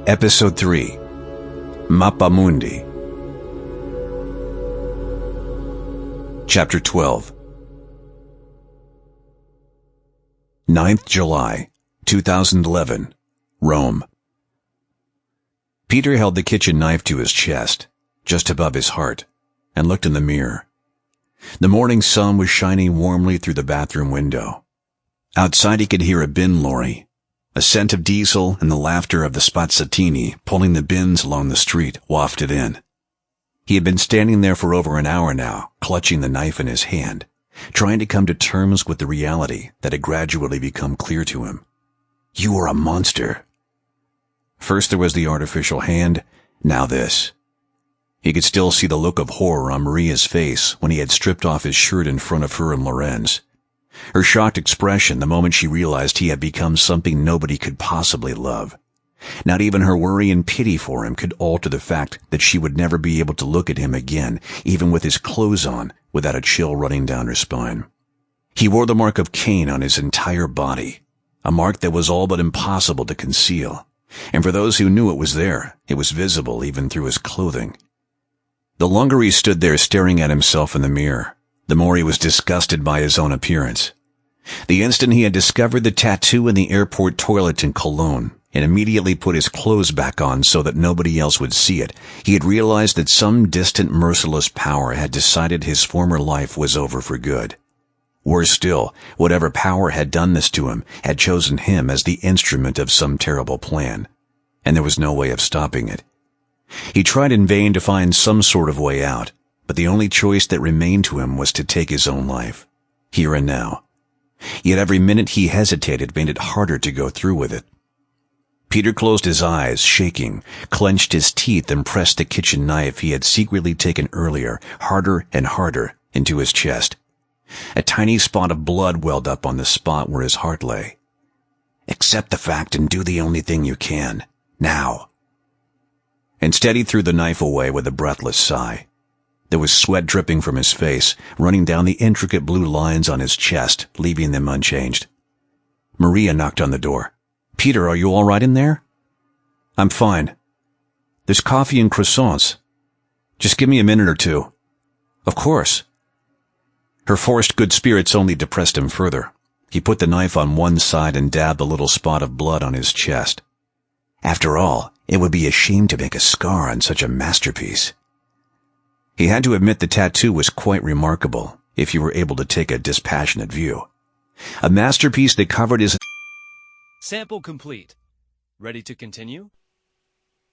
Episode 3, Mappa Mundi. Chapter 12. 9th July, 2011, Rome. Peter held the kitchen knife to his chest, just above his heart, and looked in the mirror. The morning sun was shining warmly through the bathroom window. Outside he could hear a bin lorry, a scent of diesel and the laughter of the spazzatini pulling the bins along the street wafted in. He had been standing there for over an hour now, clutching the knife in his hand, trying to come to terms with the reality that had gradually become clear to him. You are a monster. First there was the artificial hand, now this. He could still see the look of horror on Maria's face when he had stripped off his shirt in front of her and Laurenz. Her shocked expression the moment she realized he had become something nobody could possibly love. Not even her worry and pity for him could alter the fact that she would never be able to look at him again, even with his clothes on, without a chill running down her spine. He wore the mark of Cain on his entire body, a mark that was all but impossible to conceal, and for those who knew it was there, it was visible even through his clothing. The longer he stood there staring at himself in the mirror, the more he was disgusted by his own appearance. The instant he had discovered the tattoo in the airport toilet in Cologne and immediately put his clothes back on so that nobody else would see it, he had realized that some distant merciless power had decided his former life was over for good. Worse still, whatever power had done this to him had chosen him as the instrument of some terrible plan, and there was no way of stopping it. He tried in vain to find some sort of way out, but the only choice that remained to him was to take his own life, here and now. Yet every minute he hesitated made it harder to go through with it. Peter closed his eyes, shaking, clenched his teeth and pressed the kitchen knife he had secretly taken earlier, harder and harder, into his chest. A tiny spot of blood welled up on the spot where his heart lay. Accept the fact and do the only thing you can, now. Instead he threw the knife away with a breathless sigh. There was sweat dripping from his face, running down the intricate blue lines on his chest, leaving them unchanged. Maria knocked on the door. Peter, are you all right in there? I'm fine. There's coffee and croissants. Just give me a minute or two. Of course. Her forced good spirits only depressed him further. He put the knife on one side and dabbed a little spot of blood on his chest. After all, it would be a shame to make a scar on such a masterpiece. He had to admit the tattoo was quite remarkable, if you were able to take a dispassionate view. A masterpiece that covered his... Sample complete. Ready to continue?